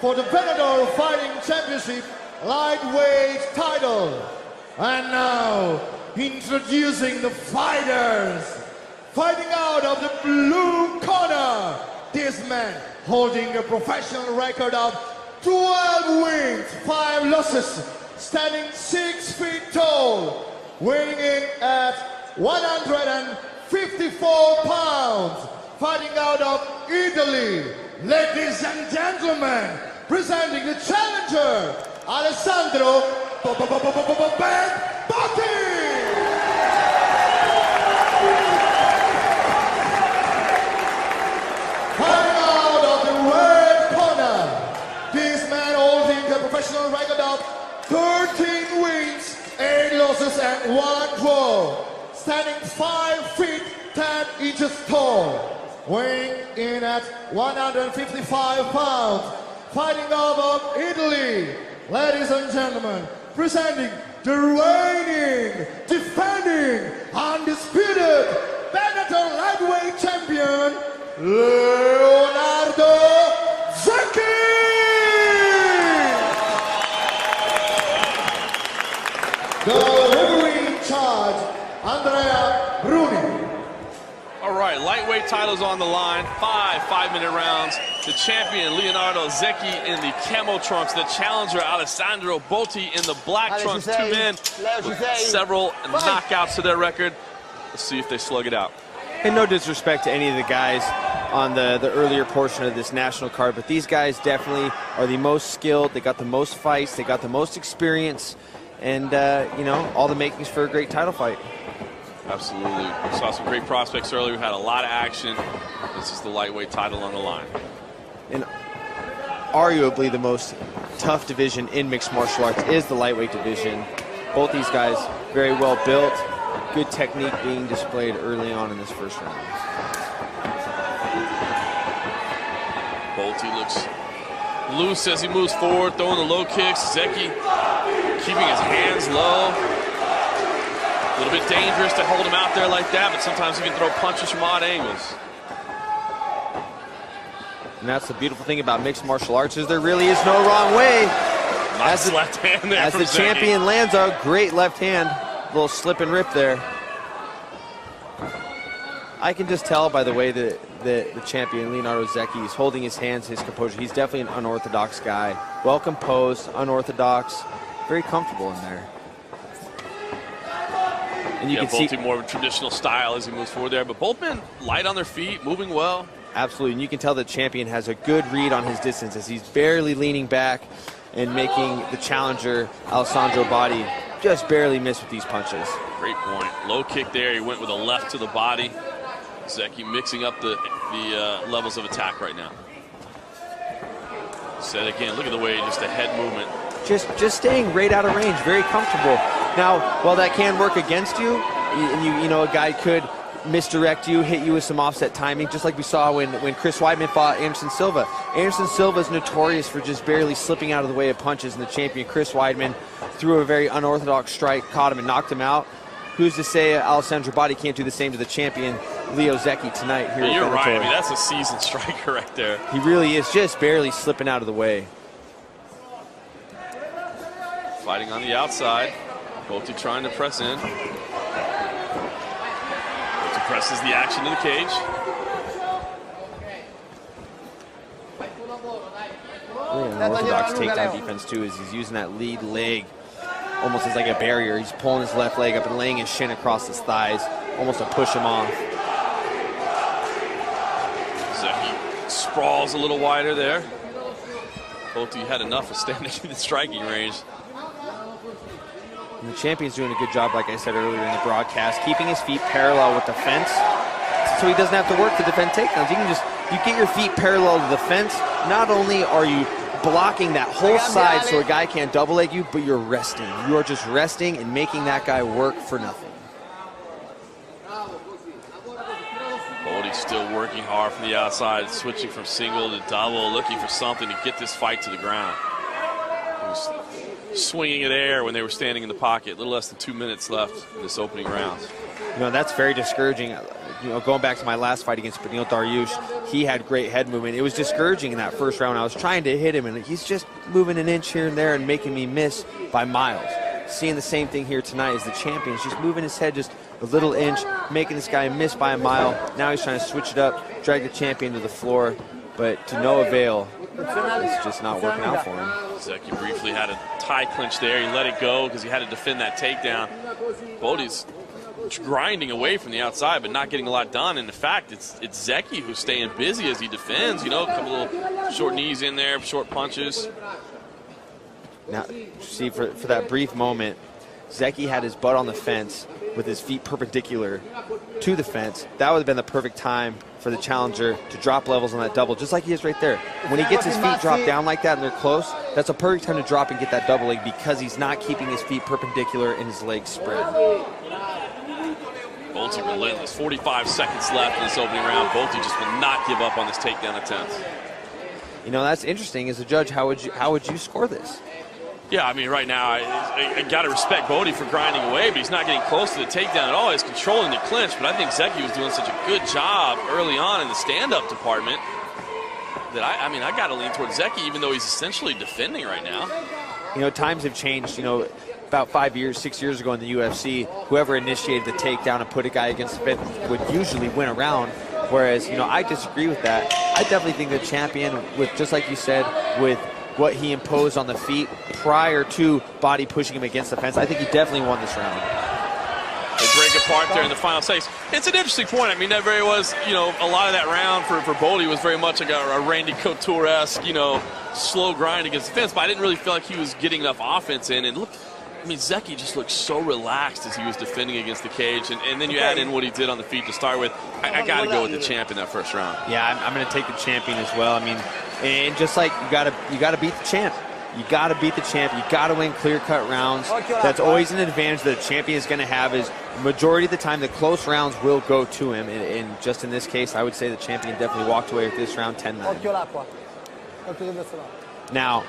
for the Bellator Fighting Championship lightweight title. And now, introducing the fighters. Fighting out of the blue corner, this man holding a professional record of 12 wins, 5 losses, standing 6 feet tall, weighing in at 154 pounds, fighting out of Italy. Ladies and gentlemen, presenting the challenger, Alessandro Botti! Fighting out of the red corner, this man holding a professional record of 13 wins, 8 losses and 1 draw, standing 5 feet 10 inches tall, weighing in at 155 pounds, fighting out of Italy. Ladies and gentlemen, presenting the reigning, defending, undisputed Bellator lightweight champion, Leonardo Zecchi! The referee in charge, Andrea Bruni. All right, lightweight titles on the line, 5 5-minute rounds. The champion, Leonardo Zecchi, in the camo trunks. The challenger, Alessandro Botti, in the black trunks. 2 men with several knockouts to their record. Let's see if they slug it out. And no disrespect to any of the guys on the earlier portion of this national card, but these guys definitely are the most skilled. They got the most fights. They got the most experience. And, you know, all the makings for a great title fight. Absolutely. We saw some great prospects earlier. We had a lot of action. This is the lightweight title on the line. And arguably the most tough division in mixed martial arts is the lightweight division. Both these guys very well built. Good technique being displayed early on in this first round. Botti looks loose as he moves forward, throwing the low kicks. Zecchi keeping his hands low. A little bit dangerous to hold him out there like that, but sometimes he can throw punches from odd angles. And that's the beautiful thing about mixed martial arts is there really is no wrong way. Nice left hand there as from the Zecchi. champion lands a great left hand. A little slip and rip there. I can just tell by the way that the champion, Leonardo Zecchi, is holding his hands, his composure. He's definitely an unorthodox guy. Well composed, unorthodox, very comfortable in there. And you can Botti see more of a traditional style as he moves forward there, but both men light on their feet, moving well. Absolutely, and you can tell the champion has a good read on his distance as he's barely leaning back and making the challenger, Alessandro Botti, just barely miss with these punches. Great point. Low kick there. He went with a left to the body. Zecchi mixing up the levels of attack right now. Said again, look at the way, just a head movement. Just staying right out of range, very comfortable. Now, while that can work against you, you know, a guy could misdirect you, hit you with some offset timing, just like we saw when Chris Weidman fought Anderson Silva. Anderson Silva is notorious for just barely slipping out of the way of punches, and the champion, Chris Weidman, threw a very unorthodox strike, caught him and knocked him out. Who's to say Alessandro Botti can't do the same to the champion, Leo Zecchi, tonight here at You're Bellator. right. I mean, that's a seasoned striker right there. He really is, just barely slipping out of the way. Fighting on the outside. Botti trying to press in. Botti presses the action to the cage. Really unorthodox takedown defense too, as he's using that lead leg almost as like a barrier. He's pulling his left leg up and laying his shin across his thighs, almost to push him off. Zecchi sprawls a little wider there. Botti had enough of standing in the striking range. And the champion's doing a good job, like I said earlier in the broadcast, keeping his feet parallel with the fence, so he doesn't have to work to defend takedowns. You get your feet parallel to the fence. Not only are you blocking that whole side so a guy can't double leg you, but you're resting. You are just resting and making that guy work for nothing. Botti still working hard from the outside, switching from single to double, looking for something to get this fight to the ground. He was swinging at air when they were standing in the pocket. A little less than 2 minutes left in this opening round. You know, that's very discouraging. You know, going back to my last fight against Benil Dariush, he had great head movement. It was discouraging in that first round. I was trying to hit him, and he's just moving an inch here and there and making me miss by miles. Seeing the same thing here tonight as the champion. He's just moving his head just a little inch, making this guy miss by a mile. Now he's trying to switch it up, drag the champion to the floor, but to no avail. It's just not working out for him. Zecchi briefly had a tie clinch there. He let it go because he had to defend that takedown. Botti's grinding away from the outside, but not getting a lot done. And in fact, it's Zecchi who's staying busy as he defends. You know, a couple little short knees in there, short punches. Now, see, for that brief moment, Zecchi had his butt on the fence with his feet perpendicular to the fence. That would have been the perfect time for the challenger to drop levels on that double, just like he is right there. When he gets his feet dropped down like that and they're close, that's a perfect time to drop and get that double leg because he's not keeping his feet perpendicular and his legs spread. Botti relentless. 45 seconds left in this opening round. Botti just will not give up on this takedown attempt. You know, that's interesting. As a judge, how would you score this? Yeah, I mean, right now, I got to respect Botti for grinding away, but he's not getting close to the takedown at all. He's controlling the clinch, but I think Zecchi was doing such a good job early on in the stand-up department that, I mean, I got to lean towards Zecchi, even though he's essentially defending right now. You know, times have changed. You know, about 6 years ago in the UFC, whoever initiated the takedown and put a guy against the fence would usually win a round, whereas, you know, I disagree with that. I definitely think the champion, with just like you said, with what he imposed on the feet prior to Botti pushing him against the fence, I think he definitely won this round. They break apart there in the final seconds. It's an interesting point. I mean, that very was, you know, a lot of that round for Botti was very much like a Randy Couture-esque, you know, slow grind against the fence, but I didn't really feel like he was getting enough offense in. And look, I mean, Zecchi just looked so relaxed as he was defending against the cage, and then you add in what he did on the feet to start with. I got to go with the champ in that first round. Yeah, I'm going to take the champion as well. I mean, and just like you got to beat the champ. You got to beat the champ. You got to win clear-cut rounds. That's always an advantage that the champion is going to have. Is majority of the time the close rounds will go to him. And just in this case, I would say the champion definitely walked away with this round 10-9. Now,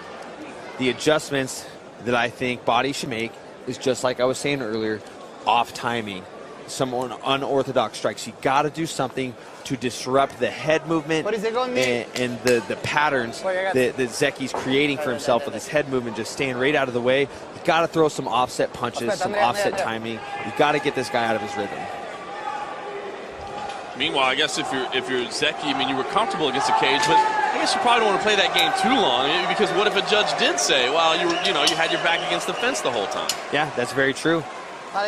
the adjustments that I think Botti should make is just like I was saying earlier, off timing, some unorthodox strikes. You got to do something to disrupt the head movement and the patterns that Zecchi's creating for himself with his head movement, just staying right out of the way. You got to throw some offset punches, some offset timing. You got to get this guy out of his rhythm. Meanwhile, I guess if you're Zecchi, I mean, you were comfortable against the cage, but I guess you probably don't want to play that game too long, because what if a judge did say, well, you had your back against the fence the whole time? Yeah, that's very true.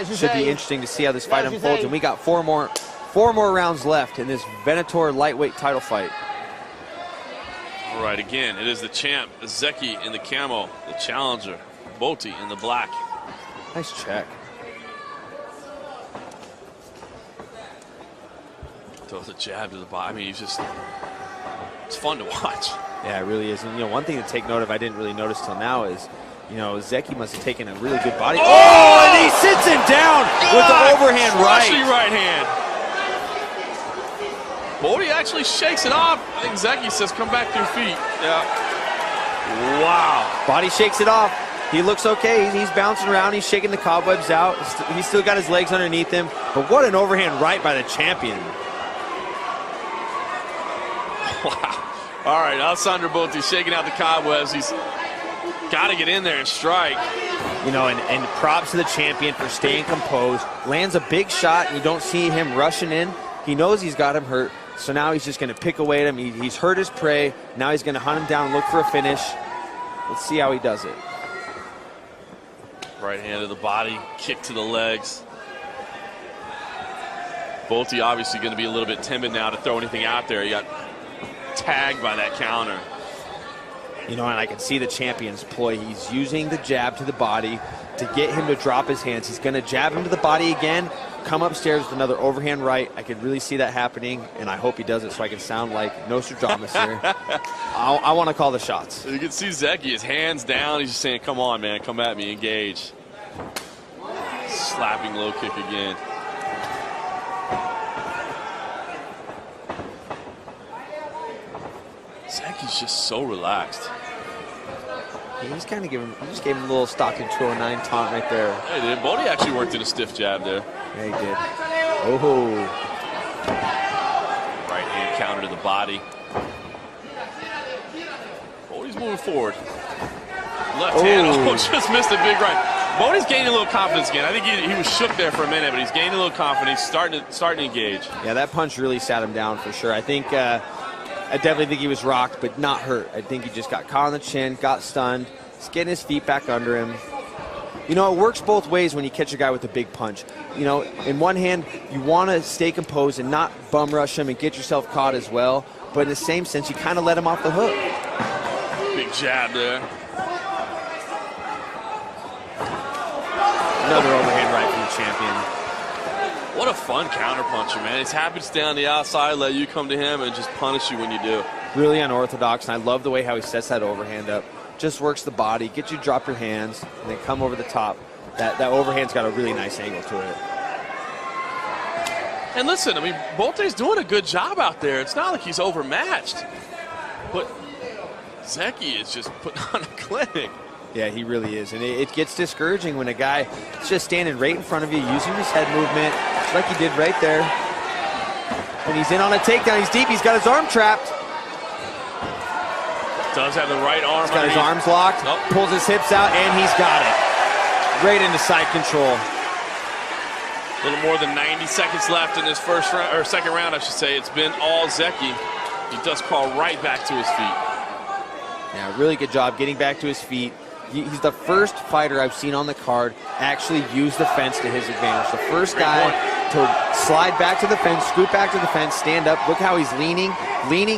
Should be interesting to see how this fight unfolds, and we got four more rounds left in this Venator lightweight title fight. All right, again, it is the champ, Zecchi in the camo, the challenger, Botti in the black. Nice check. Throws a jab to the body. I mean, it's fun to watch. Yeah, it really is. And, you know, one thing to take note of I didn't really notice till now is, you know, Zecchi must have taken a really good body. Oh, and he sits him down with the overhand right hand. Botti actually shakes it off. I think Zecchi says, come back to your feet. Yeah. Wow. Botti shakes it off. He looks okay. He's bouncing around. He's shaking the cobwebs out. He's still got his legs underneath him. But what an overhand right by the champion. Wow. All right, Alessandro Botti shaking out the cobwebs. He's got to get in there and strike. You know, and props to the champion for staying composed. Lands a big shot, and you don't see him rushing in. He knows he's got him hurt, so now he's just going to pick away at him. He's hurt his prey. Now he's going to hunt him down and look for a finish. Let's see how he does it. Right hand to the body, kick to the legs. Botti obviously going to be a little bit timid now to throw anything out there. He got tagged by that counter. You know, and I can see the champion's ploy. He's using the jab to the body to get him to drop his hands. He's going to jab him to the body again, come upstairs with another overhand right. I could really see that happening, and I hope he does it so I can sound like Nostradamus here. I want to call the shots. You can see Zecchi, his hands down. He's just saying, come on, man, come at me, engage. Slapping low kick again. Zecchi's just so relaxed. Yeah, he's kind of just gave him a little Stockton 209 taunt right there. Yeah, he did. Botti actually worked in a stiff jab there. Yeah, he did. Oh. Right hand counter to the body. Bodie's moving forward. Left hand, just missed a big right. Bodie's gaining a little confidence again. I think he was shook there for a minute, but he's gaining a little confidence, starting to engage. Yeah, that punch really sat him down for sure. I definitely think he was rocked, but not hurt. I think he just got caught on the chin, got stunned. He's getting his feet back under him. You know, it works both ways when you catch a guy with a big punch. You know, in one hand, you want to stay composed and not bum rush him and get yourself caught as well. But in the same sense, you kind of let him off the hook. Big jab there. Another overhand right from the champion. What a fun counterpuncher, man. He's happy to stay on the outside, let you come to him, and just punish you when you do. Really unorthodox, and I love the way how he sets that overhand up. Just works the body, gets you to drop your hands, and then come over the top. That overhand's got a really nice angle to it. And listen, I mean, Botti's doing a good job out there. It's not like he's overmatched. But Zecchi is just putting on a clinic. Yeah, he really is. And it gets discouraging when a guy is just standing right in front of you, using his head movement, just like he did right there. And he's in on a takedown. He's deep. He's got his arm trapped. Does have the right arm. He's got his arms locked, pulls his hips out, and he's got it. Right into side control. A little more than 90 seconds left in this first round, or second round, I should say. It's been all Zecchi. He does crawl right back to his feet. Yeah, really good job getting back to his feet. He's the first fighter I've seen on the card actually use the fence to his advantage. The first guy to slide back to the fence, scoot back to the fence, stand up. Look how he's leaning,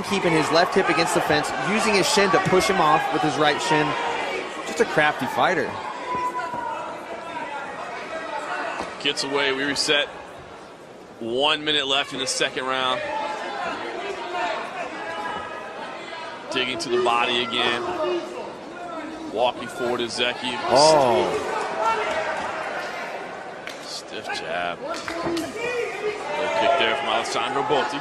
keeping his left hip against the fence, using his shin to push him off with his right shin. Just a crafty fighter. Gets away, we reset. 1 minute left in the second round. Digging to the body again. Walking forward to Zecchi. Oh. Stiff jab. Little kick there from Alessandro Botti.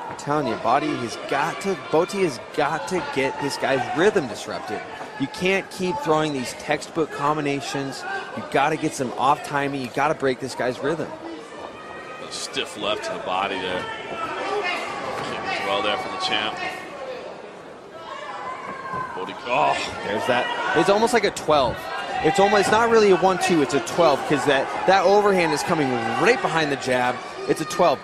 I'm telling you, Botti has got to get this guy's rhythm disrupted. You can't keep throwing these textbook combinations. You've got to get some off timing. You've got to break this guy's rhythm. A stiff left to the body there. Kick as well there from the champ. Oh, there's that. It's almost like a 12. It's not really a 1-2. It's a 12 because that overhand is coming right behind the jab. It's a 12.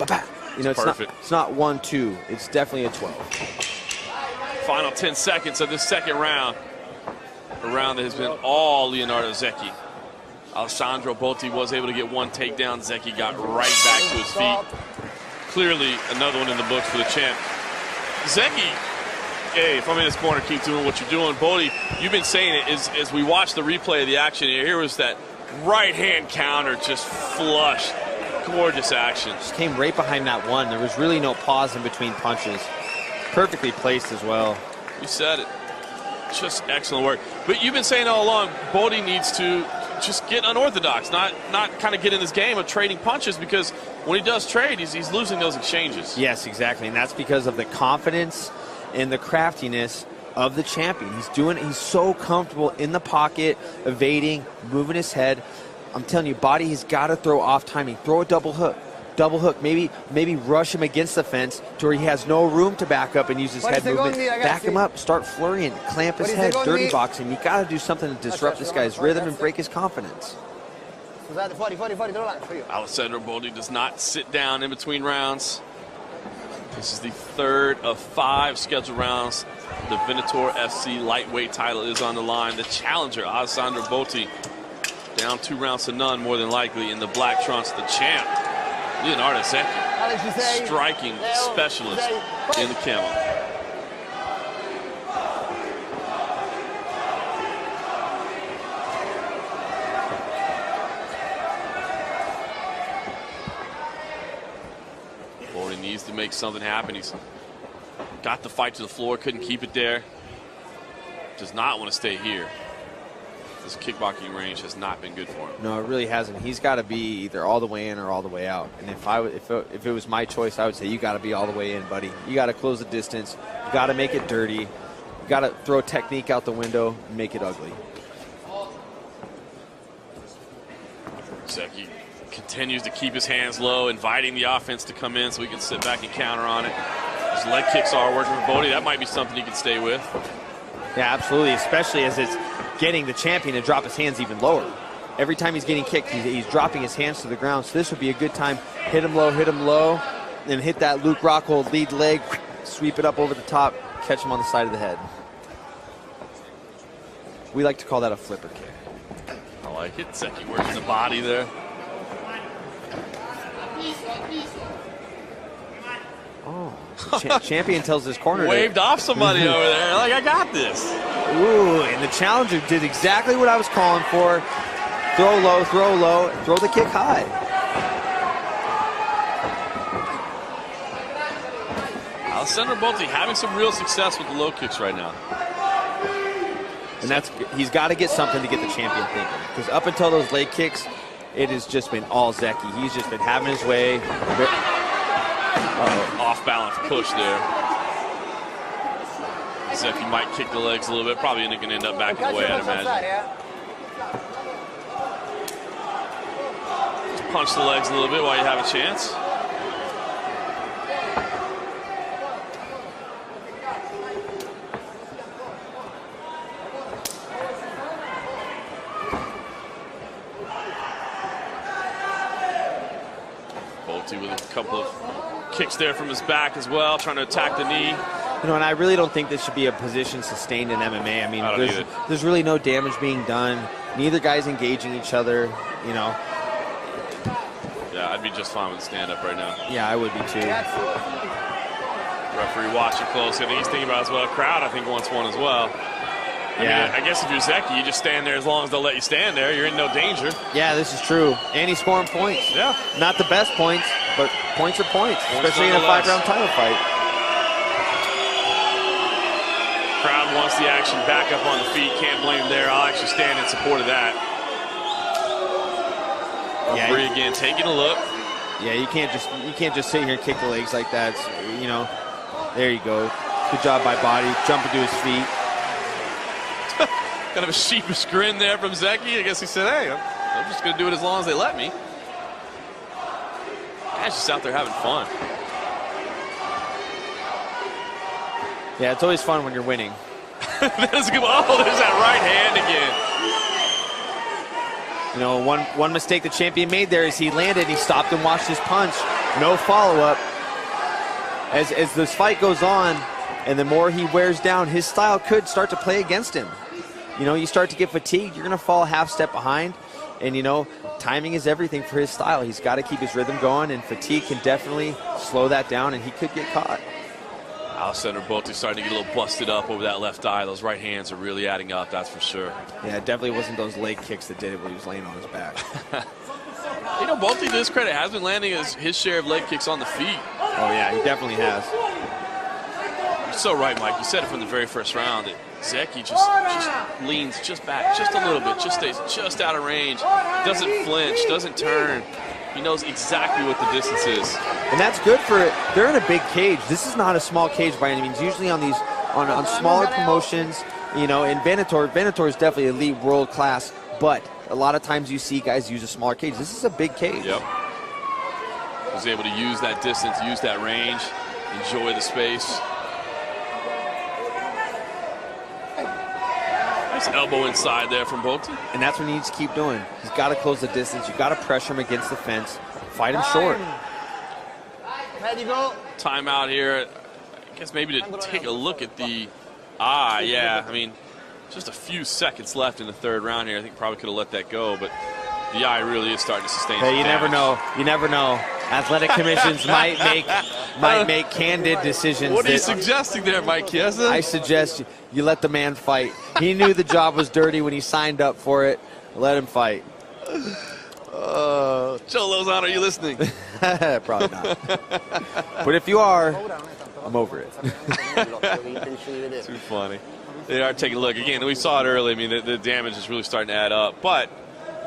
You know, it's not 1-2. It's definitely a 12. Final 10 seconds of this second round. A round that has been all Leonardo Zecchi. Alessandro Botti was able to get one takedown. Zecchi got right back to his feet. Clearly another one in the books for the champ. Zecchi, hey, if I'm in this corner, keep doing what you're doing. Botti, you've been saying it as we watch the replay of the action here was that right hand counter just flushed. Gorgeous action. Just came right behind that one. There was really no pause in between punches. Perfectly placed as well. You said it. Just excellent work. But you've been saying all along, Botti needs to just get unorthodox, not kind of get in this game of trading punches, because when he does trade, he's losing those exchanges. Yes, exactly, and that's because of the confidence and the craftiness of the champion. He's so comfortable in the pocket, evading, moving his head. I'm telling you, Botti has got to throw off timing, throw a double hook, maybe rush him against the fence to where he has no room to back up and use his head movement. Back him up, start flurrying, clamp his head, dirty boxing. You got to do something to disrupt this guy's rhythm and break his confidence. Alessandro Botti does not sit down in between rounds. This is the third of 5 scheduled rounds. The Venator FC lightweight title is on the line. The challenger, Alessandro Botti, down 2 rounds to none, more than likely, in the black trunks. The champ, Leonardo Zecchi, striking specialist in the camo. Botti needs to make something happen. He's got the fight to the floor, couldn't keep it there. Does not want to stay here. This kickboxing range has not been good for him. No, it really hasn't. He's got to be either all the way in or all the way out. And if it was my choice, I would say you got to be all the way in, buddy. You got to close the distance. You got to make it dirty. You got to throw technique out the window and make it ugly. Zecchi Continues to keep his hands low, inviting the offense to come in so he can sit back and counter on it. His leg kicks are working for Botti. That might be something he can stay with. Yeah, absolutely, especially as it's getting the champion to drop his hands even lower. Every time he's getting kicked, he's dropping his hands to the ground. So this would be a good time. Hit him low, and hit that Luke Rockhold lead leg, sweep it up over the top, catch him on the side of the head. We like to call that a flipper kick. I like it. Zecchi working the body there. Oh, champion tells his corner waved off somebody over there. Like, I got this. Ooh, and the challenger did exactly what I was calling for. Throw low, throw the kick high. Alessandro Botti having some real success with the low kicks right now. And he's got to get something to get the champion thinking. Because up until those leg kicks, it has just been all Zecchi. He's just been having his way. Off balance push there. Zecchi might kick the legs a little bit. Probably going to end up back in the way, I'd imagine. Just punch the legs a little bit while you have a chance. Botti with a couple of kicks there from his back as well, trying to attack the knee. You know, and I really don't think this should be a position sustained in MMA. I mean, there's really no damage being done. Neither guy's engaging each other, you know. Yeah, I'd be just fine with the stand-up right now. Yeah, I would be too. Referee watching closely. I think he's thinking about it as well. Crowd, I think, wants one as well. I mean, I guess if you're Zecchi, you just stand there as long as they'll let you stand there. You're in no danger. Yeah, this is true. And he's scoring points. Yeah. Not the best points, but points are points, especially in a 5-round title fight. Crowd wants the action back up on the feet. Can't blame there. I'll actually stand in support of that. Referee again taking a look. Yeah, you can't just sit here and kick the legs like that. It's, you know, there you go. Good job by Botti, jumping to his feet. Kind of a sheepish grin there from Zecchi. I guess he said, hey, I'm just going to do it as long as they let me. Guy's just out there having fun. Yeah, it's always fun when you're winning. That is a good one. Oh, there's that right hand again. You know, one mistake the champion made there is he landed, he stopped and watched his punch. No follow-up. As this fight goes on, and the more he wears down, his style could start to play against him. You know, you start to get fatigued, you're going to fall a half step behind. And, you know, timing is everything for his style. He's got to keep his rhythm going, and fatigue can definitely slow that down, and he could get caught. Alessandro Botti starting to get a little busted up over that left eye. Those right hands are really adding up, that's for sure. Yeah, it definitely wasn't those leg kicks that did it when he was laying on his back. You know, Botti, to his credit, has been landing his share of leg kicks on the feet. Oh, yeah, he definitely has. You're so right, Mike. You said it from the very first round that Zecchi just leans just back just a little bit, just stays just out of range, doesn't flinch, doesn't turn. He knows exactly what the distance is. And that's good for it. They're in a big cage. This is not a small cage by any means. Usually on these, on smaller promotions, you know, in Venator is definitely elite world class, but a lot of times you see guys use a smaller cage. This is a big cage. Yep. Was able to use that distance, use that range, enjoy the space. Nice elbow inside there from Botti. And that's what he needs to keep doing. He's got to close the distance. You've got to pressure him against the fence. Fight him short. Ready, go. Timeout here. I guess maybe to take a look at the eye. Yeah, I mean, just a few seconds left in the third round here. I think probably could have let that go, but the eye really is starting to sustain some you never damage. know. You never know. Athletic commissions might make candid decisions. What are you suggesting there, Mike Chiesa? I suggest you let the man fight. He knew the job was dirty when he signed up for it. Let him fight. Joe Lozano, are you listening? Probably not. But if you are, I'm over it. Too funny. They are taking a look. Again, we saw it early. I mean, the damage is really starting to add up. But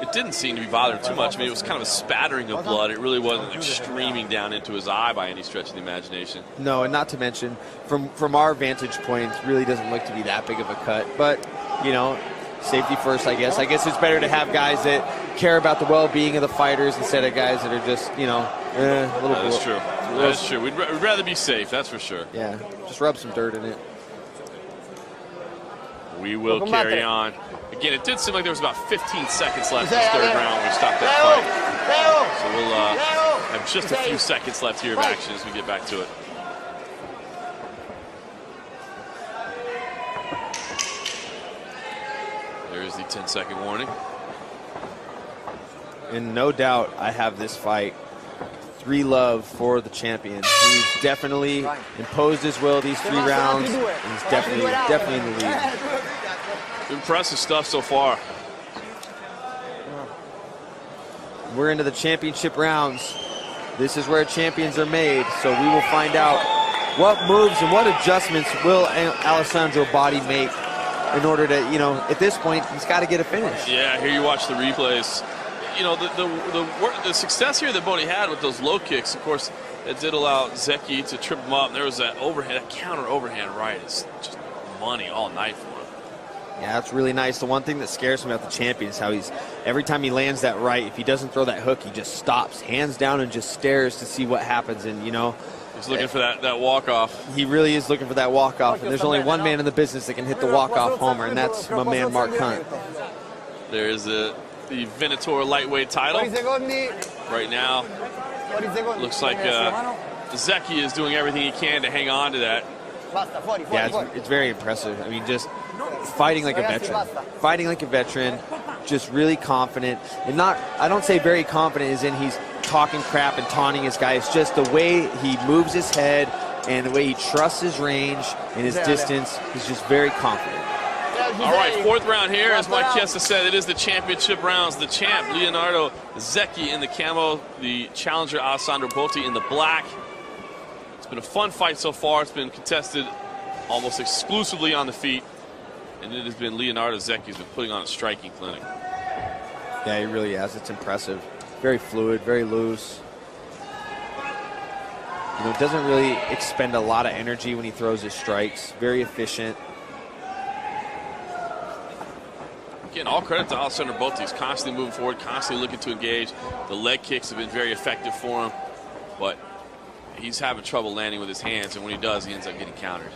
it didn't seem to be bothering too much. I mean, it was kind of a spattering of blood. It really wasn't like streaming down into his eye by any stretch of the imagination. No, and not to mention, from our vantage point, it really doesn't look to be that big of a cut. But, you know, safety first, I guess. I guess it's better to have guys that care about the well-being of the fighters instead of guys that are just, you know, a little bit. That's true. That's true. We'd rather be safe, that's for sure. Yeah, just rub some dirt in it. We will carry on. Again, it did seem like there was about 15 seconds left in this third round when we stopped that fight. So we'll have just a few seconds left here of action as we get back to it. There's the 10-second warning. And no doubt I have this fight 3-love for the champion. He's definitely imposed his will these 3 rounds. And he's definitely in the lead. Impressive stuff so far. We're into the championship rounds. This is where champions are made. So we will find out what moves and what adjustments will Alessandro Botti make in order to, you know, at this point, he's got to get a finish. Yeah, here you watch the replays. You know, the success here that Botti had with those low kicks, of course, it did allow Zecchi to trip him up. And there was that overhand, that counter overhand right. It's just money all night for him. Yeah, that's really nice. The one thing that scares me about the champion is how he's, every time he lands that right, if he doesn't throw that hook, he just stops, hands down, and just stares to see what happens. And, you know, he's looking for that walk-off. He really is looking for that walk-off. And there's only one man in the business that can hit the walk-off homer, and that's my man, Mark Hunt. There's the Venator lightweight title. Right now, looks like Zecchi is doing everything he can to hang on to that. Yeah, it's very impressive. I mean, just fighting like a veteran. Fighting like a veteran, just really confident. And not, I don't say very confident as in he's talking crap and taunting his guy. It's just the way he moves his head and the way he trusts his range and his distance. He's just very confident. All right, 4th round here. As Mike Chiesa said, it is the championship rounds. The champ, Leonardo Zecchi, in the camo. The challenger, Alessandro Botti, in the black. It's been a fun fight so far. It's been contested almost exclusively on the feet. And it has been Leonardo Zecchi who's been putting on a striking clinic. Yeah, he really has. It's impressive. Very fluid, very loose. You know, doesn't really expend a lot of energy when he throws his strikes. Very efficient. Again, all credit to Alessandro Botti. He's constantly moving forward, constantly looking to engage. The leg kicks have been very effective for him, but he's having trouble landing with his hands, and when he does, he ends up getting countered.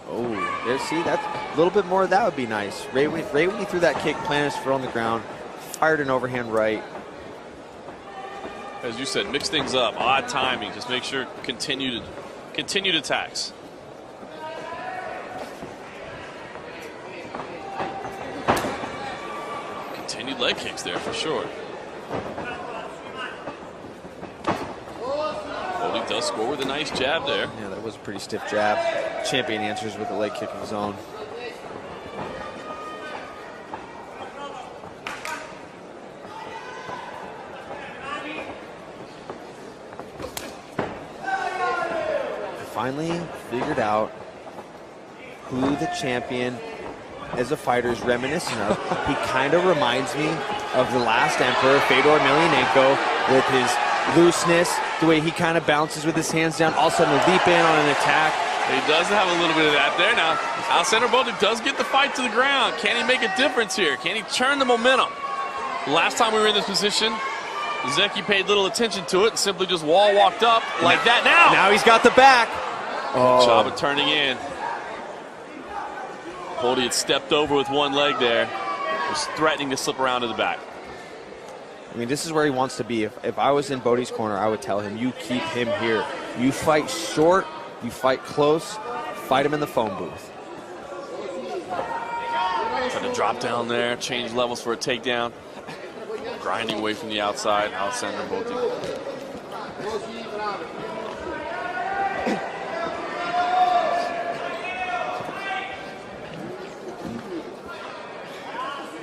Oh, there, see, that's a little bit more of that would be nice. Right when he threw that kick, planted his foot on the ground, fired an overhand right. As you said, mix things up, odd timing, just make sure continued attacks. Continued leg kicks there for sure. Botti does score with a nice jab there. Yeah, that was a pretty stiff jab. Champion answers with a leg kick of his own. Finally figured out who the champion as a fighter is reminiscent of. He kind of reminds me of the last emperor, Fedor Emelianenko, with his looseness, the way he kind of bounces with his hands down, all of a sudden will leap in on an attack. He does have a little bit of that there. Now, Alessandro Botti does get the fight to the ground. Can he make a difference here? Can he turn the momentum? Last time we were in this position, Zecchi paid little attention to it and simply just wall walked up like that. Now he's got the back. Good job of turning in. Botti had stepped over with one leg there. Was threatening to slip around to the back. I mean, this is where he wants to be. If I was in Botti's corner, I would tell him, you keep him here. You fight short, you fight close, fight him in the phone booth. Trying to drop down there, change levels for a takedown. Grinding away from the outside, Alessandro Botti.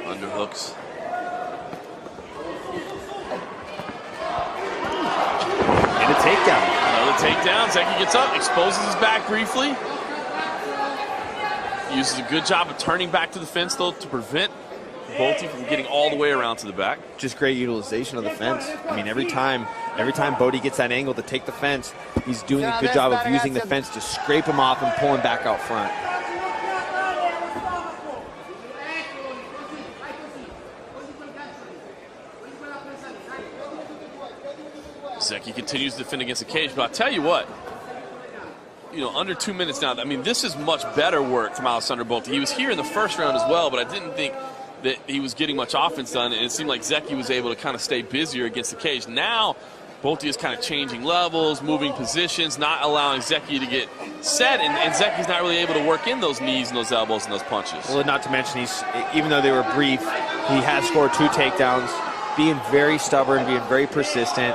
Underhooks. And a takedown. Another takedown. Zecchi gets up, exposes his back briefly. Uses a good job of turning back to the fence, though, to prevent Botti from getting all the way around to the back. Just great utilization of the fence. I mean, every time Botti gets that angle to take the fence, he's doing a good job of using the fence to scrape him off and pull him back out front. Zecchi continues to defend against the cage, but I'll tell you what, you know, under 2 minutes now, I mean, this is much better work from Alessandro Botti. He was here in the first round as well, but I didn't think that he was getting much offense done, and it seemed like Zecchi was able to kind of stay busier against the cage. Now, Botti is kind of changing levels, moving positions, not allowing Zecchi to get set, and Zecchi's not really able to work in those knees and those elbows and those punches. Well, not to mention, even though they were brief, he has scored 2 takedowns, being very stubborn, being very persistent.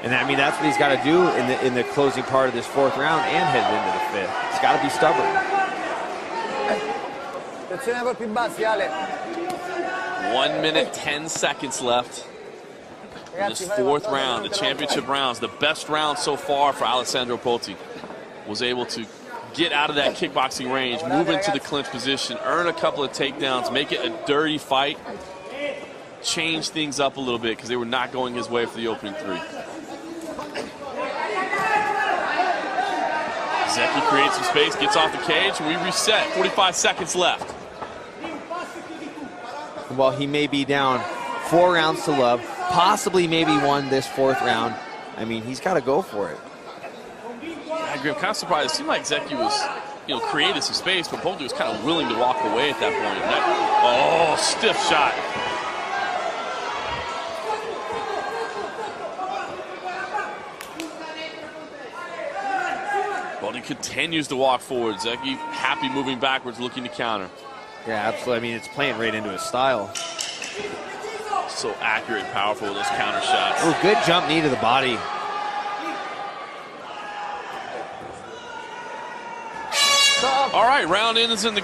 And I mean, that's what he's got to do in the closing part of this 4th round and headed into the 5th. He's got to be stubborn. 1 minute, 10 seconds left. This 4th round, the championship rounds, the best round so far for Alessandro Botti. Was able to get out of that kickboxing range, move into the clinch position, earn a couple of takedowns, make it a dirty fight, change things up a little bit because they were not going his way for the opening 3. Zecchi creates some space, gets off the cage, and we reset. 45 seconds left. Well, he may be down 4 rounds to love, possibly maybe won this 4th round. I mean, he's got to go for it. I agree. I'm kind of surprised. It seemed like Zecchi was, you know, created some space, but Botti was kind of willing to walk away at that point. Oh, stiff shot. Botti continues to walk forward. Zecchi happy moving backwards, looking to counter. Yeah, absolutely. I mean, it's playing right into his style. So accurate and powerful with those counter shots. Oh, good jump knee to the body. All right, round ends in the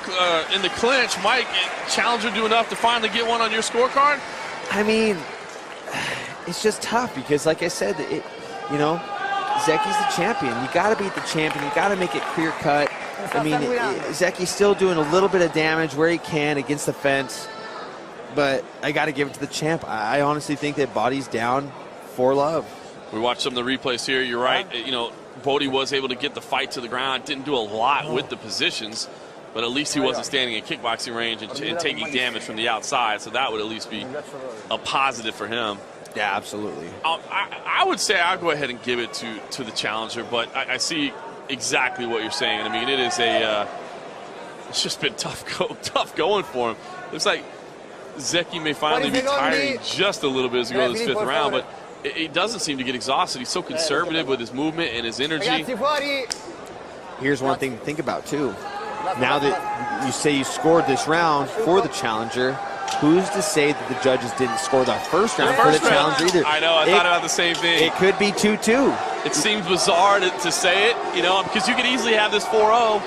clinch. Mike, challenger do enough to finally get one on your scorecard? I mean, it's just tough because, like I said, you know, Zecchi's the champion. You got to beat the champion. You got to make it clear cut. I mean, Zecchi's still doing a little bit of damage where he can against the fence, but I got to give it to the champ. I honestly think that Botti's down for love. We watched some of the replays here. You're right. You know, Botti was able to get the fight to the ground. Didn't do a lot with the positions, but at least he wasn't standing in kickboxing range and taking damage from the outside, so that would at least be a positive for him. Yeah, absolutely. I would say I'll go ahead and give it to the challenger, but I see exactly what you're saying. I mean, it is it's just been tough going for him. Looks like Zecchi may finally be tiring just a little bit as we go to this 5th round, but it doesn't seem to get exhausted. He's so conservative with his movement and his energy. Here's one thing to think about, too. Now that you say you scored this round for the challenger, who's to say that the judges didn't score that 1st round for the challenger either? I know, I thought about the same thing. It could be 2-2. It seems bizarre to say it, you know, because you could easily have this 4-0,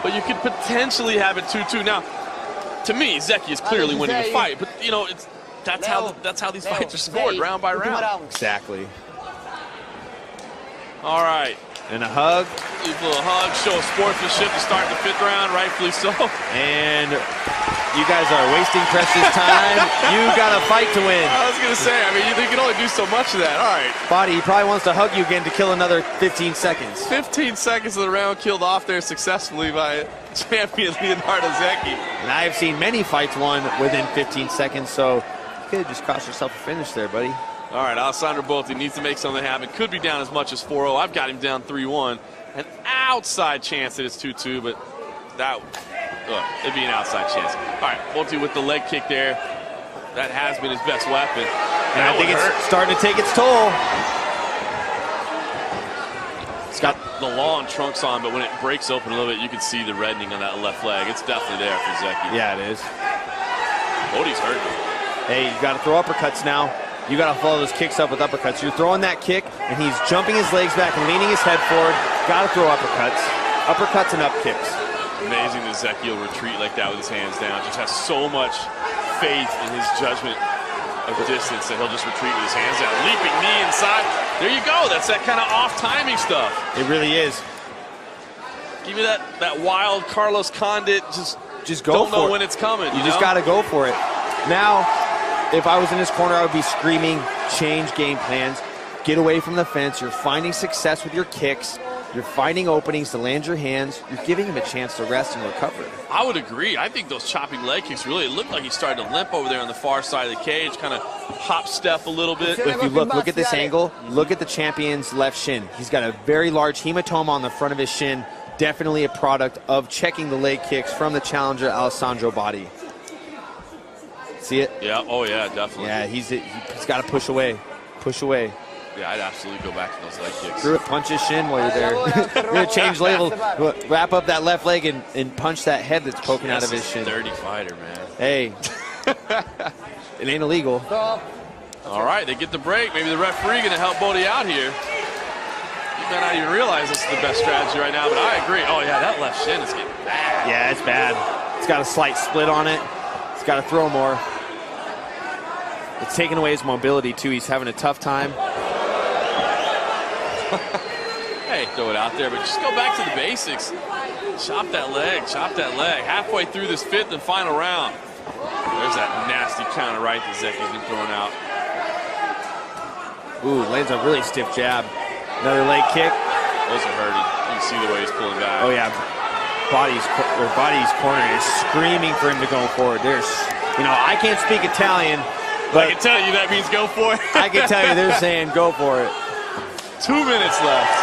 but you could potentially have it 2-2. Now, to me, Zecchi is clearly winning the fight, but, you know, that's how these fights are scored, round by round. Exactly. All right. And a hug. A little hug, show of sportsmanship to start the 5th round, rightfully so. And you guys are wasting precious time. You got a fight to win. I was going to say, I mean, you can only do so much of that. All right. Botti, he probably wants to hug you again to kill another 15 seconds. 15 seconds of the round killed off there successfully by champion Leonardo Zecchi. And I have seen many fights won within 15 seconds, so you could have just cost yourself a finish there, buddy. All right, Alessandro Botti needs to make something happen. Could be down as much as 4-0. I've got him down 3-1. An outside chance that it's 2-2, but it'd be an outside chance. All right, Botti with the leg kick there. That has been his best weapon. And I think it's starting to take its toll. It's got the long trunks on, but when it breaks open a little bit, you can see the reddening on that left leg. It's definitely there for Zecchi. Yeah, it is. Boti's hurting. Hey, you got to throw uppercuts now. You got to follow those kicks up with uppercuts. You're throwing that kick, and he's jumping his legs back and leaning his head forward. Got to throw uppercuts. Uppercuts and up kicks. Amazing that Zecchi will retreat like that with his hands down. Just has so much faith in his judgment of distance that he'll just retreat with his hands down. Leaping knee inside. There you go. That's that kind of off-timing stuff. It really is. Give me that wild Carlos Condit. Just go don't know when it's coming. You just got to go for it. Now, if I was in his corner, I would be screaming, change game plans, get away from the fence. You're finding success with your kicks. You're finding openings to land your hands. You're giving him a chance to rest and recover. I would agree. I think those chopping leg kicks really, it looked like he started to limp over there on the far side of the cage, kind of hop step a little bit. If you look at this angle, look at the champion's left shin. He's got a very large hematoma on the front of his shin. Definitely a product of checking the leg kicks from the challenger, Alessandro Botti. See it? Yeah, oh yeah, definitely. Yeah, he's got to push away. Push away. Yeah, I'd absolutely go back to those leg kicks. Screw it, punch his shin while you're there. You're going to change label, wrap up that left leg and punch that head that's poking out of his shin. Dirty fighter, man. Hey, it ain't illegal. All right, they get the break. Maybe the referee going to help Botti out here. You may not even realize this is the best strategy right now, but I agree. Oh, yeah, that left shin is getting bad. Yeah, it's bad. It's got a slight split on it. It's got to throw more. It's taking away his mobility, too. He's having a tough time. Hey, throw it out there, but just go back to the basics. Chop that leg, chop that leg. Halfway through this 5th and final round. There's that nasty counter right that Zecchi's been throwing out. Ooh, lands a really stiff jab. Another leg kick. Those are hurting. You can see the way he's pulling back. Oh, yeah. Body's corner is screaming for him to go forward. There's, you know, I can't speak Italian, but I can tell you that means go for it. I can tell you they're saying go for it. 2 minutes left.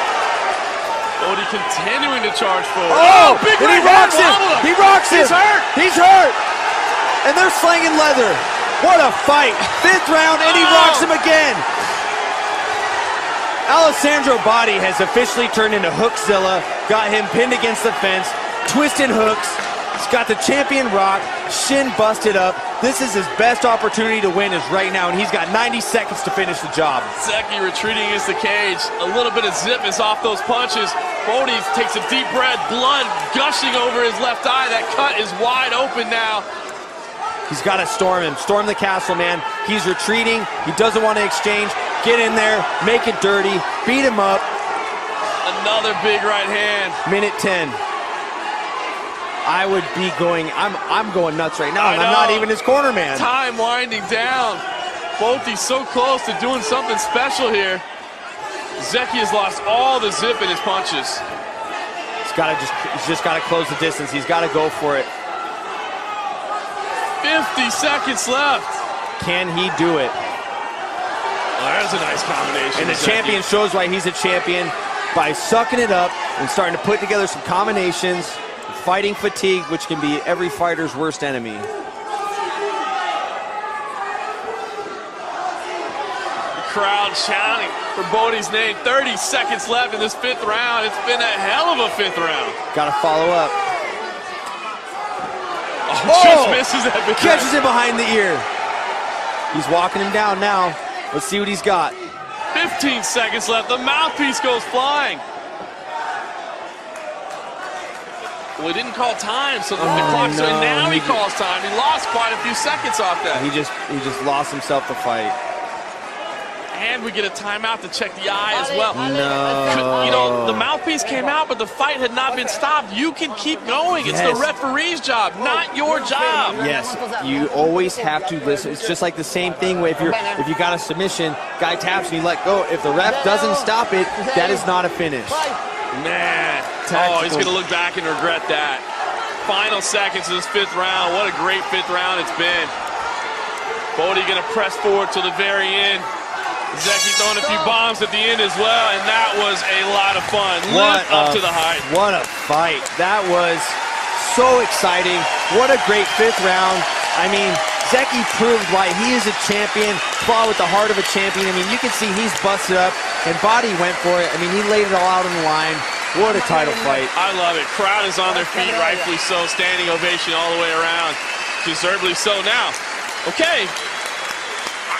Botti continuing to charge forward. Oh, big and he right rocks hand, him. He rocks him. He's hurt. He's hurt. And they're slinging leather. What a fight. 5th round, and he rocks him again. Alessandro Botti has officially turned into Hookzilla. Got him pinned against the fence. Twisting hooks. He's got the champion rock. Shin busted up. This is his best opportunity to win is right now, and he's got 90 seconds to finish the job. Zecchi retreating against the cage. A little bit of zip is off those punches. Botti takes a deep breath, blood gushing over his left eye. That cut is wide open now. He's got to storm him. Storm the castle, man. He's retreating. He doesn't want to exchange. Get in there. Make it dirty. Beat him up. Another big right hand. Minute 10. I would be going, I'm going nuts right now, and I'm not even his corner man. Time winding down. Botti's so close to doing something special here. Zecchi has lost all the zip in his punches. He's just got to close the distance. He's got to go for it. 50 seconds left. Can he do it? Oh, there's a nice combination. And the champion shows why he's a champion by sucking it up and starting to put together some combinations. Fighting fatigue, which can be every fighter's worst enemy. The crowd shouting for Botti's name. 30 seconds left in this 5th round. It's been a hell of a 5th round. Got to follow up. Oh, just misses that big catches him behind the ear. He's walking him down now. Let's see what he's got. 15 seconds left. The mouthpiece goes flying. Well, he didn't call time, so the clock. So now he calls time. He lost quite a few seconds off that. He just lost himself the fight. And we get a timeout to check the eye as well. No. You know, the mouthpiece came out, but the fight had not been stopped. You can keep going. It's the referee's job, not your job. Yes, you always have to listen. It's just like the same thing if you got a submission, guy taps and you let go. If the ref doesn't stop it, that is not a finish. Man, he's going to look back and regret that. Final seconds of this 5th round. What a great 5th round it's been. Botti going to press forward to the very end. Zecchi throwing a few bombs at the end as well, and that was a lot of fun. Live up to the hype. What a fight. That was so exciting. What a great 5th round. I mean, Zecchi proved why he is a champion, fought with the heart of a champion. I mean, you can see he's busted up, and Botti went for it. I mean, he laid it all out on the line. What a title fight. I love it. Crowd is on their feet, rightfully so. Standing ovation all the way around. Deservedly so. Now, okay,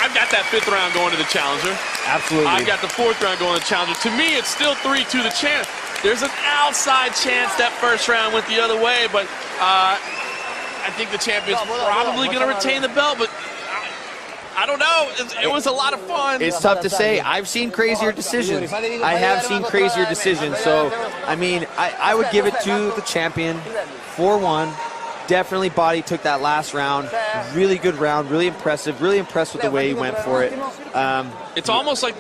I've got that 5th round going to the challenger. Absolutely. I've got the 4th round going to the challenger. To me, it's still 3-2 the champ. There's an outside chance that 1st round went the other way, but I think the champion's probably going to retain the belt, but I don't know. It was a lot of fun. It's tough to say. I've seen crazier decisions. I have seen crazier decisions. So, I mean, I would give it to the champion 4-1. Definitely Botti took that last round. Really good round, really impressive. Really impressed with the way he went for it. It's almost like,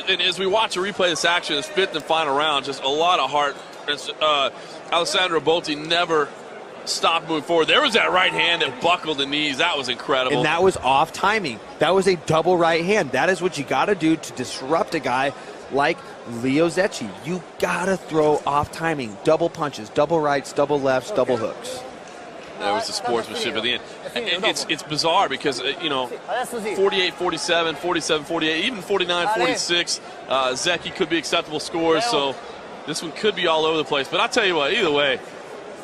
and as we watch a replay of this action, this fifth and final round, just a lot of heart. Alessandro Botti never stopped moving forward. There was that right hand that buckled the knees. That was incredible. And that was off timing. That was a double right hand. That is what you got to do to disrupt a guy like Leo Zecchi. You got to throw off timing. Double punches, double rights, double lefts, double hooks. That was the sportsmanship at the end. It's bizarre because, you know, 48-47, 47-48, even 49-46, Zecchi could be acceptable scores, so this one could be all over the place. But I'll tell you what, either way,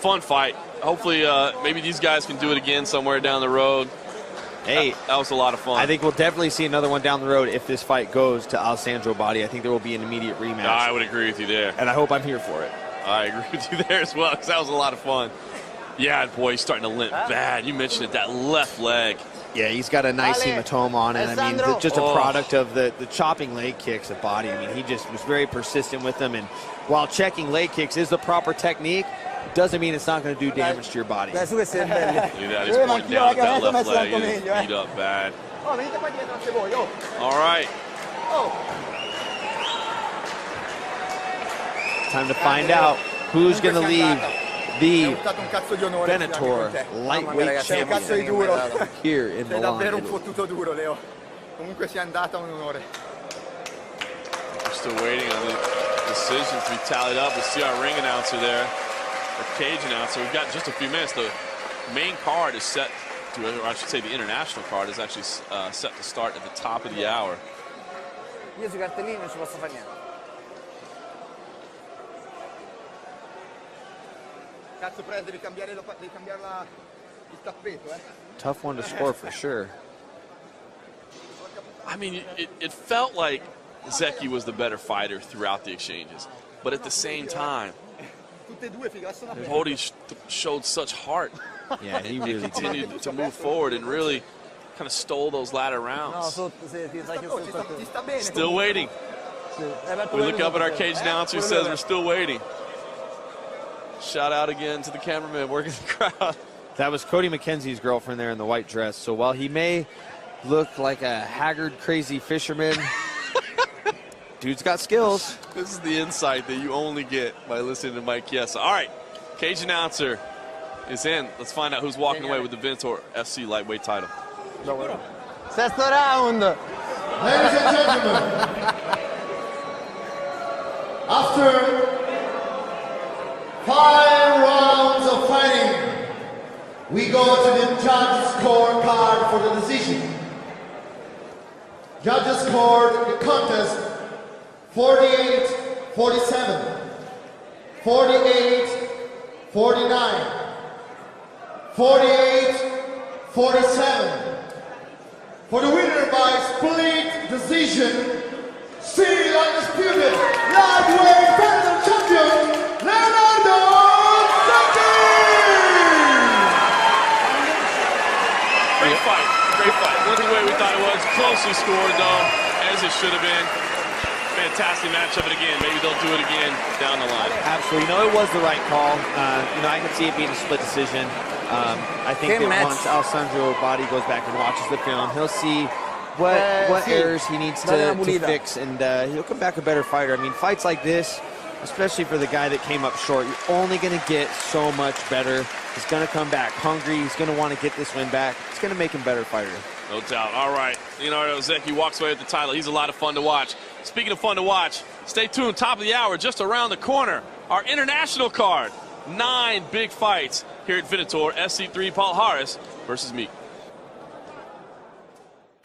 fun fight. Hopefully, maybe these guys can do it again somewhere down the road. Hey, that was a lot of fun. I think we'll definitely see another one down the road if this fight goes to Alessandro Botti. I think there will be an immediate rematch. I would agree with you there. And I hope I'm here for it. I agree with you there as well, because that was a lot of fun. Yeah, boy, he's starting to limp bad. You mentioned it, that left leg. Yeah, he's got a nice hematoma on it. I mean, just a product of the chopping leg kicks of Botti. I mean, he just was very persistent with them. And while checking leg kicks is the proper technique, doesn't mean it's not going to do damage to your body. Look at that, he's pointing down at that left leg. He's beat up bad. All right. Time to find out who's going to leave the Venator lightweight champion here in Milan. We're still waiting on the decisions to be tallied up. We see our ring announcer there, our cage announcer. We've got just a few minutes. The main card is set to, or I should say the international card is actually set to start at the top of the hour. Tough one to score for sure. I mean, it felt like Zecchi was the better fighter throughout the exchanges. But at the same time, Botti showed such heart. Yeah, he really continued to move forward and really kind of stole those latter rounds. Still waiting. We look up at our cage announcer who says we're still waiting. Shout out again to the cameraman working the crowd. That was Cody McKenzie's girlfriend there in the white dress. So while he may look like a haggard, crazy fisherman, dude's got skills. This is the insight that you only get by listening to Mike Chiesa. All right, cage announcer is in. Let's find out who's walking away with the Venator FC lightweight title. Sesto round. Ladies and gentlemen, after 5 rounds of fighting, we go to the judges' scorecard for the decision. Judges scored the contest 48-47, 48-49, 48-47. For the winner by split decision, still undisputed lightweight Venator champion, Leonardo Zecchi! Great fight, great fight. Wasn't the way we thought it was. Closely scored though, as it should have been. Fantastic matchup, and again, maybe they'll do it again down the line. Absolutely. You know, it was the right call. You know, I can see it being a split decision. I think that once Alessandro Botti goes back and watches the film, he'll see what errors he needs to fix, and he'll come back a better fighter. I mean, fights like this, especially for the guy that came up short, you're only going to get so much better. He's going to come back hungry. He's going to want to get this win back. It's going to make him a better fighter. No doubt. All right, Leonardo Zecchi walks away with the title. He's a lot of fun to watch. Speaking of fun to watch, stay tuned. Top of the hour, just around the corner, our international card. 9 big fights here at Venator. SC3 Paul Harris versus Meek.